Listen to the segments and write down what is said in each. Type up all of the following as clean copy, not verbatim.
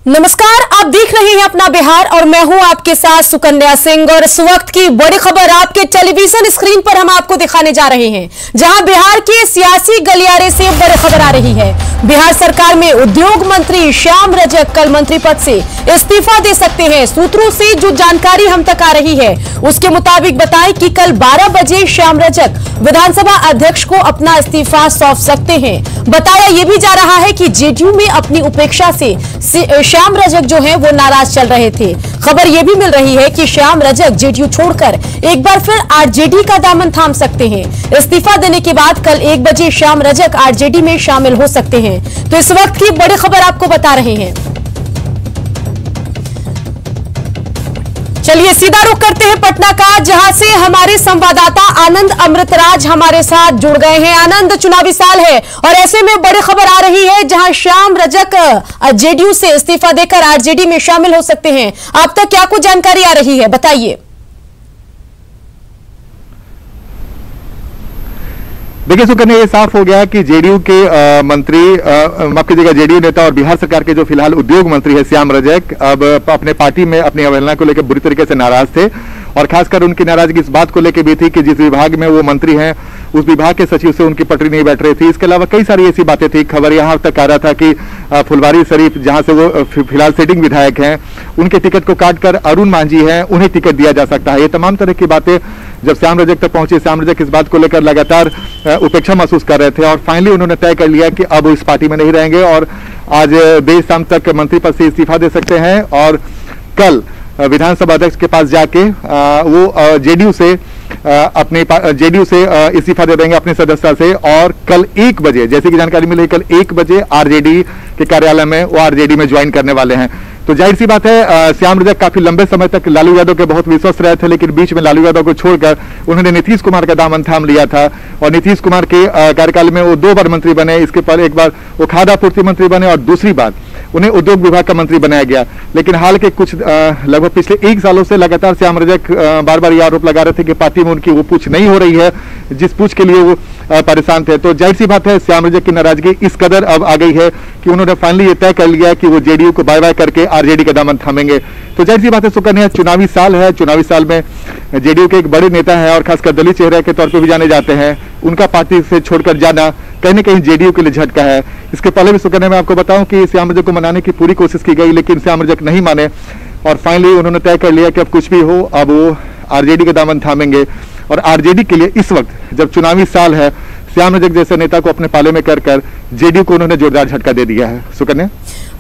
नमस्कार, आप देख रहे हैं अपना बिहार और मैं हूं आपके साथ सुकन्या सिंह। और इस वक्त की बड़ी खबर आपके टेलीविजन स्क्रीन पर हम आपको दिखाने जा रहे हैं, जहां बिहार के सियासी गलियारे से बड़ी खबर आ रही है। बिहार सरकार में उद्योग मंत्री श्याम रजक कल मंत्री पद से इस्तीफा दे सकते हैं। सूत्रों से जो जानकारी हम तक आ रही है उसके मुताबिक बताएं कि कल 12 बजे श्याम रजक विधानसभा अध्यक्ष को अपना इस्तीफा सौंप सकते हैं। बताया यह भी जा रहा है कि जेडीयू में अपनी उपेक्षा से श्याम रजक जो है वो नाराज चल रहे थे। खबर यह भी मिल रही है कि श्याम रजक जेडीयू छोड़कर एक बार फिर आरजेडी का दामन थाम सकते हैं। इस्तीफा देने के बाद कल 1 बजे श्याम रजक आरजेडी में शामिल हो सकते हैं। तो इस वक्त की बड़ी खबर आपको बता रहे हैं। चलिए सीधा रुख करते हैं पटना का, जहां से हमारे संवाददाता आनंद अमृतराज हमारे साथ जुड़ गए हैं। आनंद, चुनावी साल है और ऐसे में बड़ी खबर आ रही है जहां श्याम रजक जेडीयू से इस्तीफा देकर आरजेडी में शामिल हो सकते हैं। अब तक क्या कुछ जानकारी आ रही है, बताइए। देखिए सुकन्या, ये साफ हो गया कि जेडीयू के मंत्री, माफ कीजिएगा, जेडीयू नेता और बिहार सरकार के जो फिलहाल उद्योग मंत्री है श्याम रजक, अब अपने पार्टी में अपनी अवहेलना को लेकर बुरी तरीके से नाराज थे। और खासकर उनकी नाराजगी इस बात को लेकर भी थी कि जिस विभाग में वो मंत्री हैं उस विभाग के सचिव से उनकी पटरी नहीं बैठ रही थी। इसके अलावा कई सारी ऐसी बातें थी। खबर यहां तक आ रहा था कि फुलवारी शरीफ, जहां से वो फिलहाल सिटिंग विधायक हैं, उनके टिकट को काटकर अरुण मांझी हैं, उन्हें टिकट दिया जा सकता है। ये तमाम तरह की बातें जब श्याम रजक तक पहुंची, श्याम रजक इस बात को लेकर लगातार उपेक्षा महसूस कर रहे थे और फाइनली उन्होंने तय कर लिया कि अब वो इस पार्टी में नहीं रहेंगे और आज देर शाम तक मंत्री पद से इस्तीफा दे सकते हैं। और कल विधानसभा अध्यक्ष के पास जाके वो जेडीयू से इस्तीफा दे देंगे अपनी सदस्यता से। और कल 1 बजे, जैसे कि जानकारी मिली, कल 1 बजे आरजेडी के कार्यालय में वो आरजेडी में ज्वाइन करने वाले हैं। तो जाहिर सी बात है, श्याम रजक काफी लंबे समय तक लालू यादव के बहुत विश्वस्त रहे थे, लेकिन बीच में लालू यादव को छोड़कर उन्होंने नीतीश कुमार का दामन थाम लिया था और नीतीश कुमार के कार्यकाल में वो 2 बार मंत्री बने। इसके पहले एक बार वो खाद्य आपूर्ति मंत्री बने और दूसरी बार उन्हें उद्योग विभाग का मंत्री बनाया गया। लेकिन हाल के कुछ लगभग पिछले 1 सालों से लगातार श्याम रजक बार बार ये आरोप लगा रहे थे कि पार्टी में उनकी वो पूछ नहीं हो रही है जिस पूछ के लिए वो परेशान थे। तो जाहिर सी बात है, श्याम रजक की नाराजगी इस कदर अब आ गई है कि उन्होंने फाइनली ये तय कर लिया कि वो जेडीयू को बाय बाय करके आरजेडी का दामन थामेंगे। तो जाहिर सी बात है सुकन्या, चुनावी साल है, चुनावी साल में जेडीयू के एक बड़े नेता है और खासकर दलित चेहरे के तौर पर भी जाने जाते हैं, उनका पार्टी से छोड़कर जाना कहीं न कहीं जेडीयू के लिए झटका है। इसके पहले भी सुकन्या मैं आपको बताऊं कि श्याम रजक को मनाने की पूरी कोशिश की गई, लेकिन श्याम रजक नहीं माने और फाइनली उन्होंने तय कर लिया कि अब कुछ भी हो, अब वो आरजेडी का दामन थामेंगे। और आरजेडी के लिए इस वक्त जब चुनावी साल है, श्याम रजक जैसे नेता को अपने पाले में कर जेडीयू को उन्होंने जोरदार झटका दे दिया है। सुकन्या,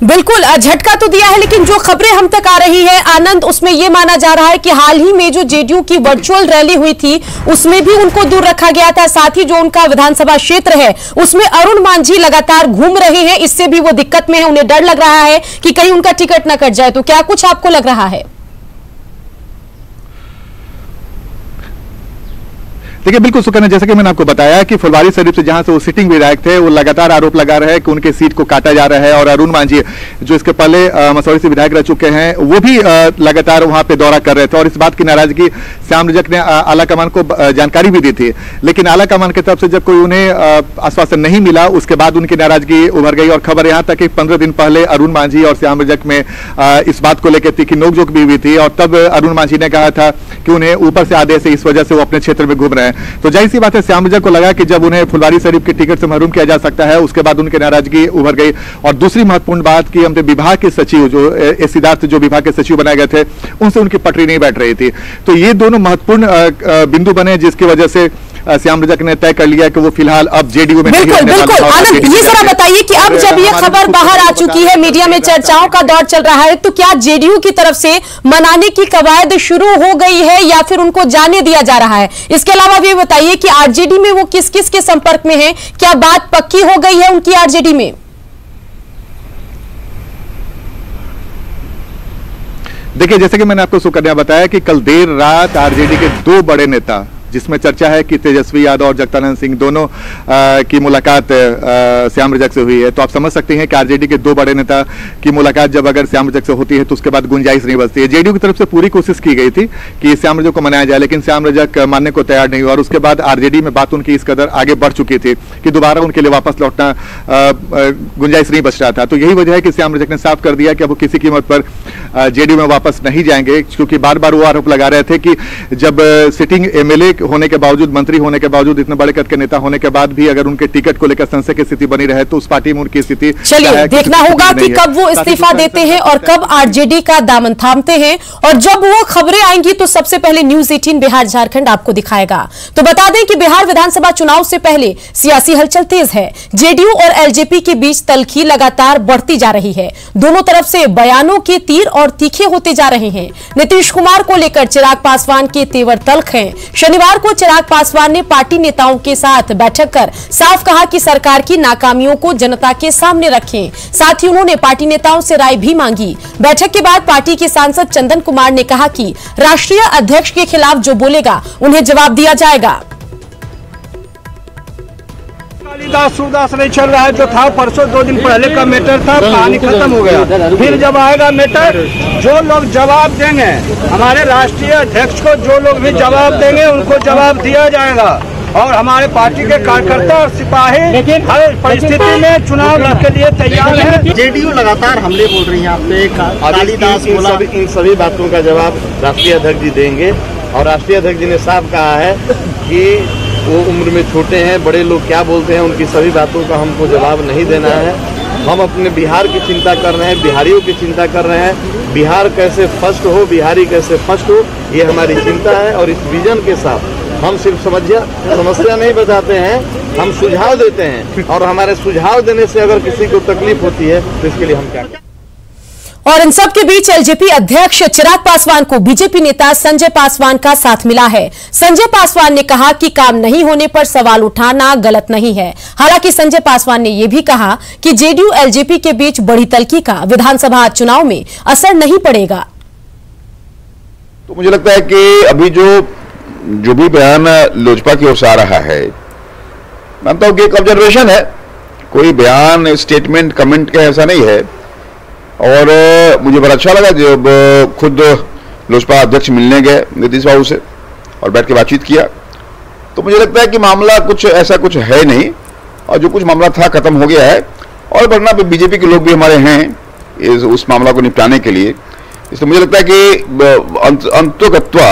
बिल्कुल झटका तो दिया है, लेकिन जो खबरें हम तक आ रही है आनंद, उसमें यह माना जा रहा है कि हाल ही में जो जेडीयू की वर्चुअल रैली हुई थी उसमें भी उनको दूर रखा गया था। साथ ही जो उनका विधानसभा क्षेत्र है उसमें अरुण मांझी लगातार घूम रहे हैं, इससे भी वो दिक्कत में है। उन्हें डर लग रहा है कि कहीं उनका टिकट न कट जाए। तो क्या कुछ आपको लग रहा है? देखिए बिल्कुल सुकन्या, जैसे कि मैंने आपको बताया कि फुलवारी शरीफ से जहां से वो सिटिंग विधायक थे, वो लगातार आरोप लगा रहे हैं कि उनके सीट को काटा जा रहा है। और अरुण मांझी जो इसके पहले मसौरी से विधायक रह चुके हैं, वो भी लगातार वहां पे दौरा कर रहे थे और इस बात की नाराजगी श्याम रजक ने आला कमान को जानकारी भी दी थी। लेकिन आला कमान की तरफ से जब कोई उन्हें आश्वासन नहीं मिला, उसके बाद उनकी नाराजगी उभर गई। और खबर यहां तक कि 15 दिन पहले अरुण मांझी और श्याम रजक में इस बात को लेकर तीखी नोकझोंक भी हुई थी और तब अरुण मांझी ने कहा था कि उन्हें ऊपर से आदेश है, इस वजह से वो अपने क्षेत्र में घूम रहे हैं। तो जाहिर सी बात है, श्याम रजक को लगा कि जब उन्हें फुलवारी शरीफ के टिकट से महरूम किया जा सकता है, उसके बाद उनकी नाराजगी उभर गई। और दूसरी महत्वपूर्ण बात कि हमने विभाग के सचिव जो एस सिद्धार्थ जो विभाग के सचिव बनाए गए थे, उनसे उनकी पटरी नहीं बैठ रही थी। तो ये दोनों महत्वपूर्ण बिंदु बने जिसकी वजह से श्याम रजक ने तय कर लिया कि वो फिलहाल अब जेडीयू में बिल्कुल बिल्कुल। आनंद, ये जरा बताइए कि अब जब ये खबर बाहर आ चुकी है, मीडिया में चर्चाओं का दौर चल रहा है, तो क्या जेडीयू की तरफ से मनाने की कवायद शुरू हो गई है या फिर उनको जाने दिया जा रहा है? इसके अलावा भी बताइए कि आरजेडी में वो किस किस के संपर्क में है, क्या बात पक्की हो गई है उनकी आरजेडी में? देखिए, जैसे कि मैंने आपको सुकन्या बताया कि कल देर रात आरजेडी के 2 बड़े नेता जिसमें चर्चा है कि तेजस्वी यादव और जगदानंद सिंह दोनों की मुलाकात श्याम रजक से हुई है। तो आप समझ सकते हैं कि आरजेडी के दो बड़े नेता की मुलाकात जब अगर श्याम रजक से होती है तो उसके बाद गुंजाइश नहीं बचती है। जेडीयू की तरफ से पूरी कोशिश की गई थी कि श्याम रजक को मनाया जाए, लेकिन श्याम रजक मानने को तैयार नहीं हुआ और उसके बाद आरजेडी में बात उनकी इस कदर आगे बढ़ चुकी थी कि दोबारा उनके लिए वापस लौटना गुंजाइश नहीं बच रहा था। तो यही वजह है कि श्याम रजक ने साफ कर दिया कि अब वो किसी कीमत पर जेडीयू में वापस नहीं जाएंगे, क्योंकि बार बार वो आरोप लगा रहे थे कि जब सिटिंग एमएलए होने के बावजूद, मंत्री होने के बावजूद, इतने बड़े कद के नेता होने के बाद भी अगर उनके टिकट को लेकर संशय की स्थिति बनी रहे तो उस पार्टी में उनकी स्थिति, चलिए देखना होगा कि कब वो इस्तीफा देते हैं और कब आरजेडी का दामन थामते हैं, और जब वो खबरें आएंगी तो सबसे पहले न्यूज 18 बिहार झारखंड आपको दिखाएगा। तो बता दें कि बिहार विधानसभा चुनाव से पहले सियासी हलचल तेज है। जेडीयू और एलजेपी के बीच तल्खी लगातार बढ़ती जा रही है। दोनों तरफ से बयानों के तीर और तीखे होते जा रहे हैं। नीतीश कुमार को लेकर चिराग पासवान के तेवर तल्ख हैं। शनिवार को चिराग पासवान ने पार्टी नेताओं के साथ बैठक कर साफ कहा कि सरकार की नाकामियों को जनता के सामने रखें। साथ ही उन्होंने पार्टी नेताओं से राय भी मांगी। बैठक के बाद पार्टी के सांसद चंदन कुमार ने कहा कि राष्ट्रीय अध्यक्ष के खिलाफ जो बोलेगा उन्हें जवाब दिया जाएगा। कालिदास सूरदास नहीं चल रहा है, जो था परसों 2 दिन पहले का मैटर था, पानी खत्म हो गया। फिर जब आएगा मैटर, जो लोग जवाब देंगे, हमारे राष्ट्रीय अध्यक्ष को जो लोग भी जवाब देंगे उनको जवाब दिया जाएगा। और हमारे पार्टी के कार्यकर्ता और सिपाही हर परिस्थिति में चुनाव के लिए तैयार है। जेडीयू लगातार हमले बोल रही है आप पे, कालिदास बोला, इन सभी बातों का जवाब राष्ट्रीय अध्यक्ष जी देंगे। और राष्ट्रीय अध्यक्ष जी ने साफ कहा है कि वो उम्र में छोटे हैं, बड़े लोग क्या बोलते हैं उनकी सभी बातों का हमको जवाब नहीं देना है। हम अपने बिहार की चिंता कर रहे हैं, बिहारियों की चिंता कर रहे हैं। बिहार कैसे फर्स्ट हो, बिहारी कैसे फर्स्ट हो, ये हमारी चिंता है। और इस विजन के साथ हम सिर्फ समस्या नहीं बताते हैं, हम सुझाव देते हैं। और हमारे सुझाव देने से अगर किसी को तकलीफ होती है तो इसके लिए हम क्या। और इन सब के बीच एलजेपी अध्यक्ष चिराग पासवान को बीजेपी नेता संजय पासवान का साथ मिला है। संजय पासवान ने कहा कि काम नहीं होने पर सवाल उठाना गलत नहीं है। हालांकि संजय पासवान ने यह भी कहा कि जेडीयू एलजेपी के बीच बढ़ी तल्खी का विधानसभा चुनाव में असर नहीं पड़ेगा। तो मुझे लगता है कि अभी जो भी बयान लोजपा की ओर से आ रहा है, मानता हूं कि एक ऑब्जर्वेशन है, कोई बयान, स्टेटमेंट, कमेंट का ऐसा नहीं है। और मुझे बड़ा अच्छा लगा जब खुद लोजपा अध्यक्ष मिलने गए नीतीश बाबू से और बैठ के बातचीत किया। तो मुझे लगता है कि मामला कुछ ऐसा कुछ है नहीं, और जो कुछ मामला था खत्म हो गया है। और वरना बीजेपी के लोग भी हमारे हैं उस मामला को निपटाने के लिए। इसलिए मुझे लगता है कि अंततोगत्वा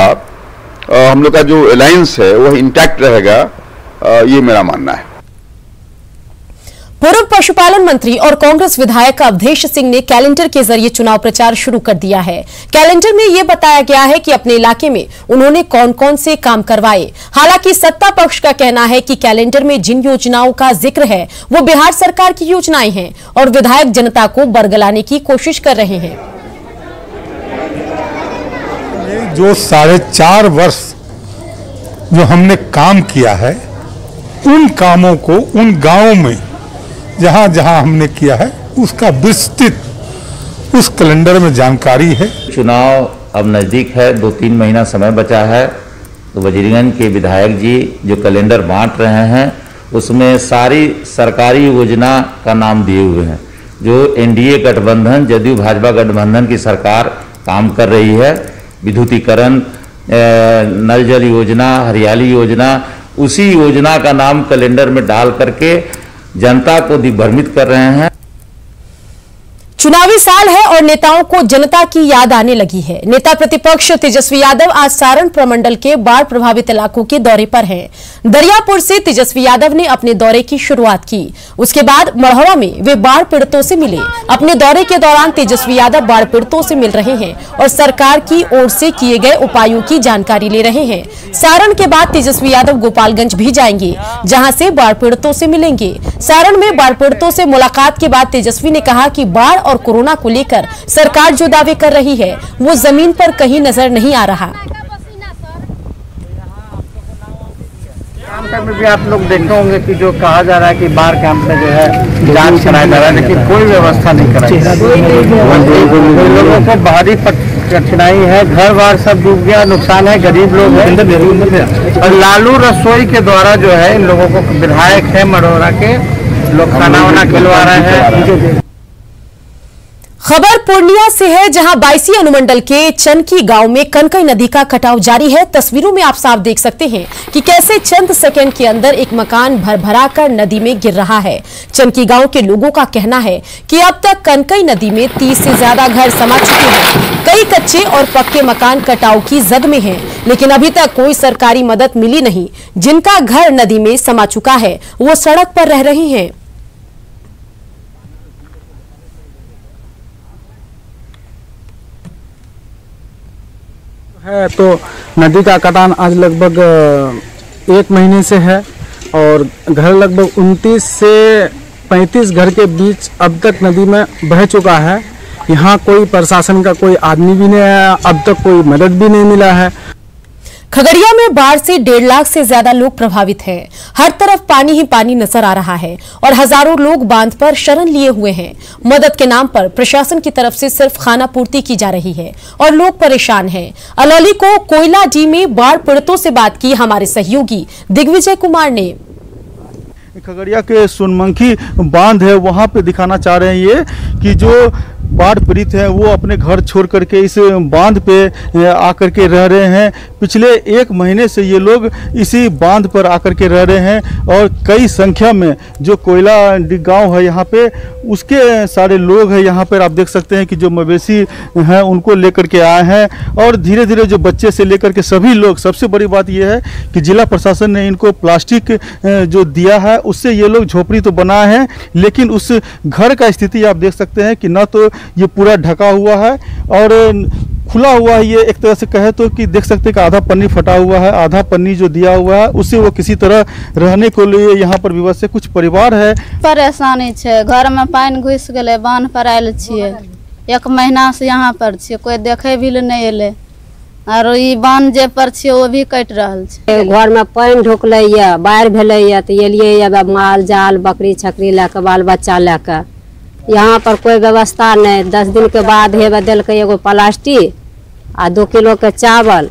हम लोग का जो अलायंस है वह इंटैक्ट रहेगा, ये मेरा मानना है। पूर्व पशुपालन मंत्री और कांग्रेस विधायक अवधेश सिंह ने कैलेंडर के जरिए चुनाव प्रचार शुरू कर दिया है। कैलेंडर में यह बताया गया है कि अपने इलाके में उन्होंने कौन कौन से काम करवाए। हालांकि सत्ता पक्ष का कहना है कि कैलेंडर में जिन योजनाओं का जिक्र है वो बिहार सरकार की योजनाएं हैं और विधायक जनता को बरगलाने की कोशिश कर रहे हैं। जो 4.5 वर्ष जो हमने काम किया है, उन कामों को उन गांवों में जहां जहां हमने किया है उसका विस्तृत उस कैलेंडर में जानकारी है। चुनाव अब नज़दीक है, 2-3 महीना समय बचा है, तो वजीरगंज के विधायक जी जो कैलेंडर बांट रहे हैं उसमें सारी सरकारी योजना का नाम दिए हुए हैं। जो एनडीए गठबंधन, जदयू भाजपा गठबंधन की सरकार काम कर रही है, विद्युतीकरण, नल जल योजना, हरियाली योजना, उसी योजना का नाम कैलेंडर में डाल करके जनता को दिग्भ्रमित कर रहे हैं। चुनावी साल है और नेताओं को जनता की याद आने लगी है। नेता प्रतिपक्ष तेजस्वी यादव आज सारण प्रमंडल के बाढ़ प्रभावित इलाकों के दौरे पर हैं। दरियापुर से तेजस्वी यादव ने अपने दौरे की शुरुआत की। उसके बाद मढ़ौरा में वे बाढ़ पीड़ितों से मिले। अपने दौरे के दौरान तेजस्वी यादव बाढ़ पीड़ितों से मिल रहे हैं और सरकार की ओर से किए गए उपायों की जानकारी ले रहे हैं। सारण के बाद तेजस्वी यादव गोपालगंज भी जाएंगे, जहां से बाढ़ पीड़ितों से मिलेंगे। सारण में बाढ़ पीड़ितों से मुलाकात के बाद तेजस्वी ने कहा कि बाढ़ और कोरोना को लेकर सरकार जो दावे कर रही है वो जमीन पर कहीं नजर नहीं आ रहा। कैंप में भी आप लोग देखे होंगे कि जो कहा जा रहा है कि बाढ़ कैंप में जो है जांच कराया जा रहा है, लेकिन कोई व्यवस्था नहीं कराई। लोगों को भारी कठिनाई है, घर बार सब डूब गया, नुकसान है, गरीब लोग हैं। और लालू रसोई के द्वारा जो है इन लोगों को, विधायक है मढ़ौरा के लोग खाना वाना खिलवा रहे हैं। खबर पूर्णिया से है, जहां बायसी अनुमंडल के चनकी गांव में कनकई नदी का कटाव जारी है। तस्वीरों में आप साफ देख सकते हैं कि कैसे चंद सेकंड के अंदर एक मकान भरभरा कर नदी में गिर रहा है। चनकी गांव के लोगों का कहना है कि अब तक कनकई नदी में 30 से ज्यादा घर समा चुके हैं। कई कच्चे और पक्के मकान कटाव की जद में हैं, लेकिन अभी तक कोई सरकारी मदद मिली नहीं। जिनका घर नदी में समा चुका है वो सड़क पर रह रहे हैं। है तो नदी का कटान आज लगभग 1 महीने से है और घर लगभग 29 से 35 घर के बीच अब तक नदी में बह चुका है। यहाँ कोई प्रशासन का कोई आदमी भी नहीं आया, अब तक कोई मदद भी नहीं मिला है। खगड़िया में बाढ़ से 1.5 लाख से ज्यादा लोग प्रभावित हैं। हर तरफ पानी ही पानी नजर आ रहा है और हजारों लोग बांध पर शरण लिए हुए हैं। मदद के नाम पर प्रशासन की तरफ से सिर्फ खाना पूर्ति की जा रही है और लोग परेशान हैं। अलौली को कोयला डी में बाढ़ पीड़ितों से बात की हमारे सहयोगी दिग्विजय कुमार ने। खगड़िया के सोनमंखी बांध है, वहां पे दिखाना चाह रहे हैं ये कि जो बाढ़ पीड़ित हैं वो अपने घर छोड़ करके इस बांध पे आकर के रह रहे हैं। पिछले 1 महीने से ये लोग इसी बांध पर आकर के रह रहे हैं और कई संख्या में जो कोयला गांव है यहाँ पे उसके सारे लोग हैं। यहाँ पर आप देख सकते हैं कि जो मवेशी हैं उनको लेकर के आए हैं और धीरे धीरे जो बच्चे से लेकर के सभी लोग, सबसे बड़ी बात यह है कि जिला प्रशासन ने इनको प्लास्टिक जो दिया है उससे ये लोग झोपड़ी तो बनाए हैं, लेकिन उस घर का स्थिति आप देख सकते हैं कि न तो ये पूरा ढका हुआ है और खुला हुआ है। ये एक तरह से कहे तो कि देख सकते हैं कि आधा पन्नी फटा हुआ है, आधा पन्नी जो दिया हुआ है उससे वो किसी तरह रहने के लिए यहाँ पर व्यवस्था। कुछ परिवार है परेशानी है, घर में पानी घुस गए, बांध पर आयल छिए, 1 महीना से यहाँ पर छिए, कोई देखे भी नहीं एले और ई बांध जे पर छिए वो भी कट रहल छै। घर में पानी ढुकले ये, बाढ़ भेले ये तो एलिए माल जाल बकरी छकरी लेके बाल बच्चा लेके। यहाँ पर कोई व्यवस्था नहीं। 10 दिन के बाद हेबे दिलक एगो प्लास्टिक आ 2 किलो के चावल,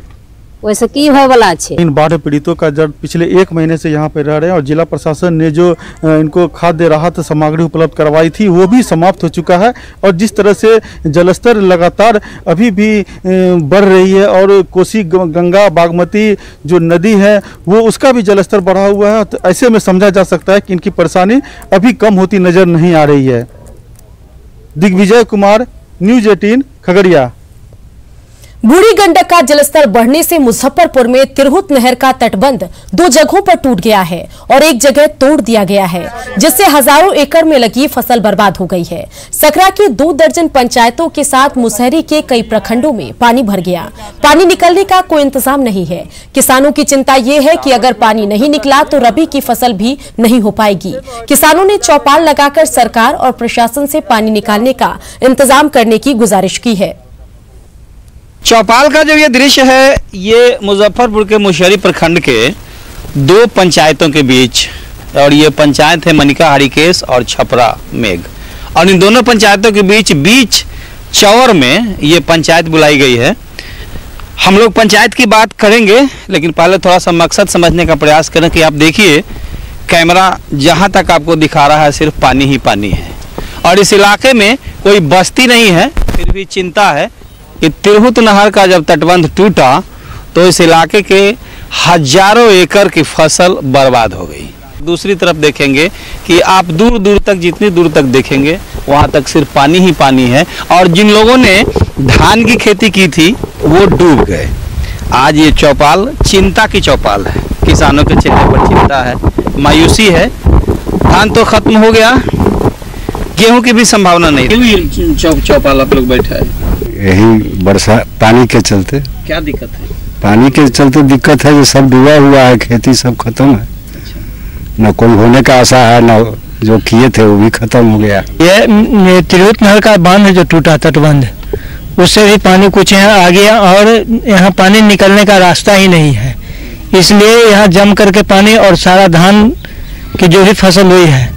वैसे की होय वाला है। इन बाढ़ पीड़ितों का जब पिछले 1 महीने से यहाँ पे रह रहे हैं और जिला प्रशासन ने जो इनको खाद्य राहत सामग्री उपलब्ध करवाई थी वो भी समाप्त हो चुका है। और जिस तरह से जलस्तर लगातार अभी भी बढ़ रही है और कोसी गंगा बागमती जो नदी है वो उसका भी जलस्तर बढ़ा हुआ है, तो ऐसे में समझा जा सकता है कि इनकी परेशानी अभी कम होती नजर नहीं आ रही है। दिग्विजय कुमार, न्यूज़ 18 खगड़िया। बूढ़ी गंडक का जलस्तर बढ़ने से मुजफ्फरपुर में तिरहुत नहर का तटबंध 2 जगहों पर टूट गया है और एक जगह तोड़ दिया गया है, जिससे हजारों एकड़ में लगी फसल बर्बाद हो गई है। सकरा की 2 दर्जन पंचायतों के साथ मुसहरी के कई प्रखंडों में पानी भर गया। पानी निकलने का कोई इंतजाम नहीं है। किसानों की चिंता ये है कि अगर पानी नहीं निकला तो रबी की फसल भी नहीं हो पाएगी। किसानों ने चौपाल लगाकर सरकार और प्रशासन से पानी निकालने का इंतजाम करने की गुजारिश की है। चौपाल का जो ये दृश्य है ये मुजफ्फरपुर के मुशहरी प्रखंड के 2 पंचायतों के बीच, और ये पंचायत है मनिका हरिकेश और छपरा मेघ, और इन दोनों पंचायतों के बीच चौर में ये पंचायत बुलाई गई है। हम लोग पंचायत की बात करेंगे, लेकिन पहले थोड़ा सा मकसद समझने का प्रयास करें कि आप देखिए कैमरा जहाँ तक आपको दिखा रहा है सिर्फ पानी ही पानी है और इस इलाके में कोई बस्ती नहीं है। फिर भी चिंता है कि तिरहुत नहर का जब तटबंध टूटा तो इस इलाके के हजारों एकड़ की फसल बर्बाद हो गई। दूसरी तरफ देखेंगे कि आप दूर दूर तक, जितनी दूर तक देखेंगे वहां तक सिर्फ पानी ही पानी है और जिन लोगों ने धान की खेती की थी वो डूब गए। आज ये चौपाल चिंता की चौपाल है, किसानों के चेहरे पर चिंता है, मायूसी है। धान तो खत्म हो गया, गेहूं की भी संभावना नहीं। चौपाल आप लोग बैठा है यही वर्षा पानी के चलते। क्या दिक्कत है? पानी के चलते दिक्कत है, जो सब डूबा हुआ है, खेती सब खत्म है। न कोई होने का आशा है, न जो किए थे वो भी खत्म हो गया। ये तिरहुत नहर का बांध जो टूटा तटबंध, उससे भी पानी कुछ यहाँ आ गया और यहाँ पानी निकलने का रास्ता ही नहीं है, इसलिए यहाँ जम करके पानी और सारा धान की जो भी फसल हुई है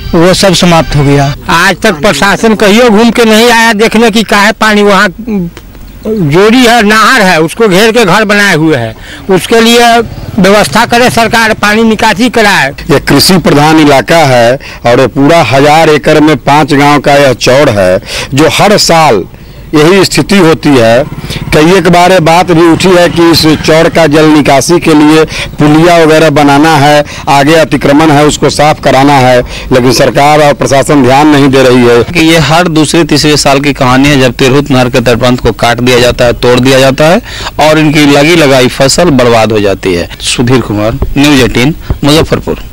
वो सब समाप्त हो गया। आज तक प्रशासन कहियो घूम के नहीं आया देखने की काहे पानी वहाँ जोड़ी है, नहर है, उसको घेर के घर बनाए हुए है। उसके लिए व्यवस्था करे सरकार, पानी निकासी कराए। यह कृषि प्रधान इलाका है और ये पूरा 1000 एकड़ में 5 गांव का यह चौड़ है, जो हर साल यही स्थिति होती है। कई एक बार बात भी उठी है कि इस चौड़ का जल निकासी के लिए पुलिया वगैरह बनाना है, आगे अतिक्रमण है उसको साफ कराना है, लेकिन सरकार और प्रशासन ध्यान नहीं दे रही है। कि ये हर दूसरे तीसरे साल की कहानी है, जब तिरहुत नहर के तटबंध को काट दिया जाता है, तोड़ दिया जाता है और इनकी लगी लगाई फसल बर्बाद हो जाती है। सुधीर कुमार, न्यूज़ 18, मुजफ्फरपुर।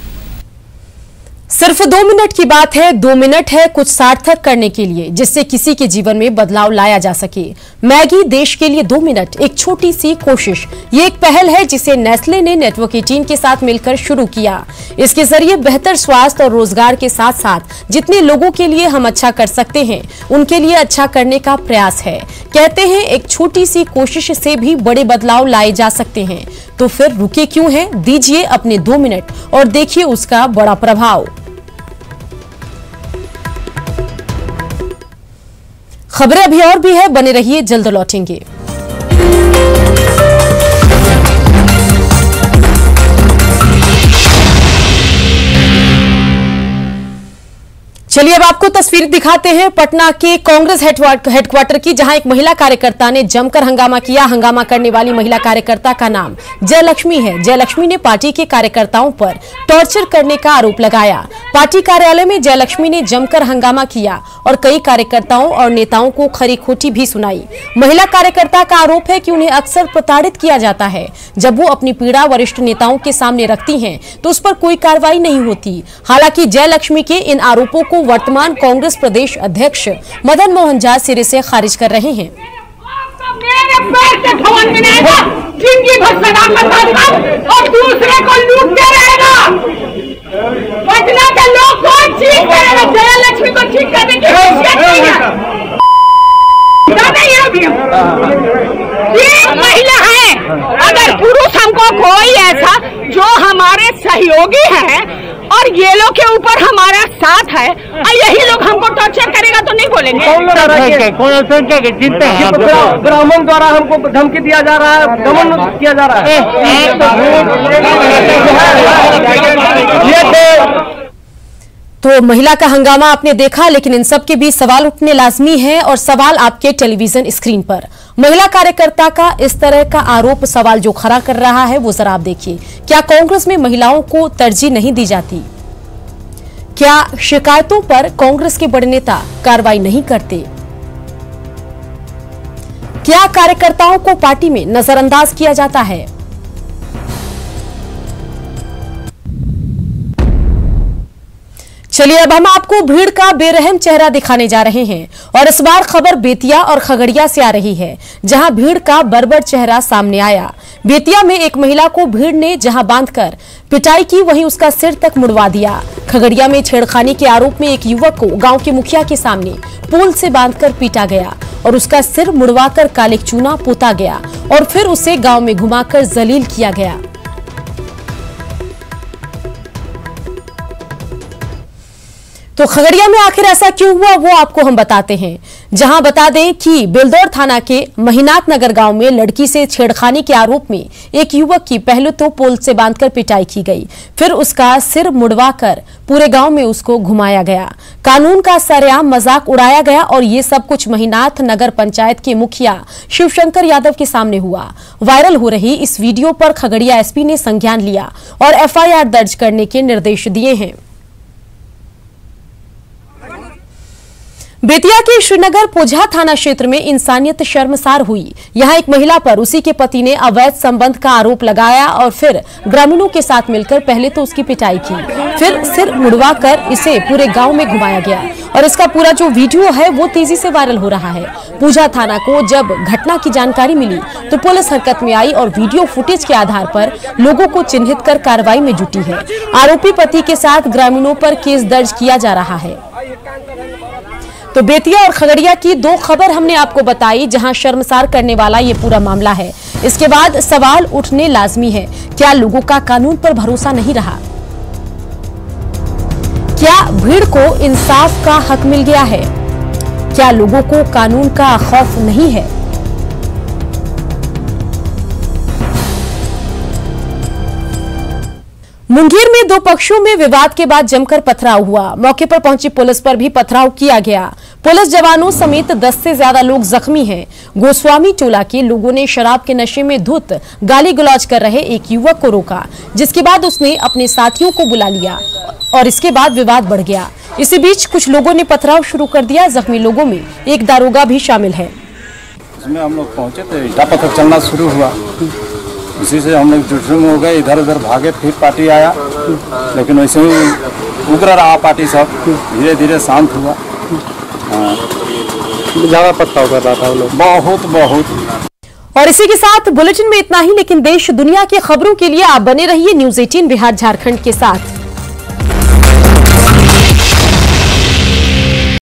सिर्फ 2 मिनट की बात है, 2 मिनट है कुछ सार्थक करने के लिए, जिससे किसी के जीवन में बदलाव लाया जा सके। मैगी देश के लिए 2 मिनट, एक छोटी सी कोशिश। ये एक पहल है जिसे नेस्ले ने नेटवर्क 18 के साथ मिलकर शुरू किया। इसके जरिए बेहतर स्वास्थ्य और रोजगार के साथ साथ जितने लोगों के लिए हम अच्छा कर सकते हैं, उनके लिए अच्छा करने का प्रयास है। कहते हैं एक छोटी सी कोशिश से भी बड़े बदलाव लाए जा सकते हैं। तो फिर रुके क्यों हैं? दीजिए अपने 2 मिनट और देखिए उसका बड़ा प्रभाव। खबरें अभी और भी है, बने रहिए, जल्द लौटेंगे। चलिए अब आपको तस्वीर दिखाते हैं पटना के कांग्रेस हेडक्वार्टर की, जहां एक महिला कार्यकर्ता ने जमकर हंगामा किया। हंगामा करने वाली महिला कार्यकर्ता का नाम जयलक्ष्मी है। जयलक्ष्मी ने पार्टी के कार्यकर्ताओं पर टॉर्चर करने का आरोप लगाया। पार्टी कार्यालय में जयलक्ष्मी ने जमकर हंगामा किया और कई कार्यकर्ताओं और नेताओं को खरी खोटी भी सुनाई। महिला कार्यकर्ता का आरोप है कि उन्हें अक्सर प्रताड़ित किया जाता है। जब वो अपनी पीड़ा वरिष्ठ नेताओं के सामने रखती हैं, तो उस पर कोई कार्रवाई नहीं होती। हालांकि जयलक्ष्मी के इन आरोपों को वर्तमान कांग्रेस प्रदेश अध्यक्ष मदन मोहन झा सिरे से खारिज कर रहे हैं। मेरे पैर के भवन में रहेगा, जिंदगी भर और दूसरे को लूटते रहेगा। पटना के लोग को ठीक करेगा, जयलक्ष्मी को ठीक करने की कोशिश नहीं है। महिला है, अगर पुरुष हमको कोई ऐसा जो हमारे सहयोगी है और ये लोग के ऊपर हमारा साथ है और यही लोग हमको टॉर्चर करेगा तो नहीं बोलेंगे। ब्राह्मण द्वारा हमको धमकी दिया जा रहा है, दमन किया जा रहा है। तो महिला का हंगामा आपने देखा, लेकिन इन सब के बीच सवाल उठने लाजमी है और सवाल आपके टेलीविजन स्क्रीन पर। महिला कार्यकर्ता का इस तरह का आरोप सवाल जो खड़ा कर रहा है वो जरा आप देखिए। क्या कांग्रेस में महिलाओं को तरजीह नहीं दी जाती? क्या शिकायतों पर कांग्रेस के बड़े नेता कार्रवाई नहीं करते? क्या कार्यकर्ताओं को पार्टी में नजरअंदाज किया जाता है? चलिए अब हम आपको भीड़ का बेरहम चेहरा दिखाने जा रहे हैं और इस बार खबर बेतिया और खगड़िया से आ रही है, जहां भीड़ का बर्बर चेहरा सामने आया। बेतिया में एक महिला को भीड़ ने जहां बांधकर पिटाई की, वहीं उसका सिर तक मुड़वा दिया। खगड़िया में छेड़खानी के आरोप में एक युवक को गांव के मुखिया के सामने पोल से बांधकर पीटा गया और उसका सिर मुड़वाकर काले चूना पोता गया और फिर उसे गांव में घुमाकर जलील किया गया। तो खगड़िया में आखिर ऐसा क्यों हुआ वो आपको हम बताते हैं। जहां बता दें कि बेलदौर थाना के महीनाथ नगर गांव में लड़की से छेड़खानी के आरोप में एक युवक की पहले तो पोल से बांधकर पिटाई की गई, फिर उसका सिर मुड़वाकर पूरे गांव में उसको घुमाया गया। कानून का सरेआम मजाक उड़ाया गया और ये सब कुछ महीनाथ नगर पंचायत के मुखिया शिवशंकर यादव के सामने हुआ। वायरल हो रही इस वीडियो पर खगड़िया एसपी ने संज्ञान लिया और एफआईआर दर्ज करने के निर्देश दिए हैं। बेतिया के श्रीनगर पोझा थाना क्षेत्र में इंसानियत शर्मसार हुई। यहां एक महिला पर उसी के पति ने अवैध संबंध का आरोप लगाया और फिर ग्रामीणों के साथ मिलकर पहले तो उसकी पिटाई की, फिर सिर मुड़वाकर इसे पूरे गांव में घुमाया गया और इसका पूरा जो वीडियो है वो तेजी से वायरल हो रहा है। पोझा थाना को जब घटना की जानकारी मिली तो पुलिस हरकत में आई और वीडियो फुटेज के आधार पर लोगों को चिन्हित कर कार्रवाई में जुटी है। आरोपी पति के साथ ग्रामीणों पर केस दर्ज किया जा रहा है। तो बेतिया और खगड़िया की दो खबर हमने आपको बताई, जहां शर्मसार करने वाला ये पूरा मामला है। इसके बाद सवाल उठने लाजमी है, क्या लोगों का कानून पर भरोसा नहीं रहा? क्या भीड़ को इंसाफ का हक मिल गया है? क्या लोगों को कानून का खौफ नहीं है? मुंगेर में दो पक्षों में विवाद के बाद जमकर पथराव हुआ। मौके पर पहुंची पुलिस पर भी पथराव किया गया। पुलिस जवानों समेत 10 से ज्यादा लोग जख्मी हैं। गोस्वामी टोला के लोगों ने शराब के नशे में धुत गाली गलौज कर रहे एक युवक को रोका, जिसके बाद उसने अपने साथियों को बुला लिया और इसके बाद विवाद बढ़ गया। इसी बीच कुछ लोगों ने पथराव शुरू कर दिया। जख्मी लोगों में एक दारोगा भी शामिल है। इसमें हम लोग पहुंचे तो ईटा पत्थर चलना शुरू हुआ। इसी से हम लोग जुटरुम हो गए, इधर उधर भागे। फिर पार्टी आया, लेकिन वैसे ही उग्र रहा पार्टी सब। धीरे धीरे शांत हुआ। ज्यादा पथराव कर रहा था वो लोग, बहुत। और इसी के साथ बुलेटिन में इतना ही, लेकिन देश दुनिया की खबरों के लिए आप बने रहिए न्यूज़ 18 बिहार झारखंड के साथ।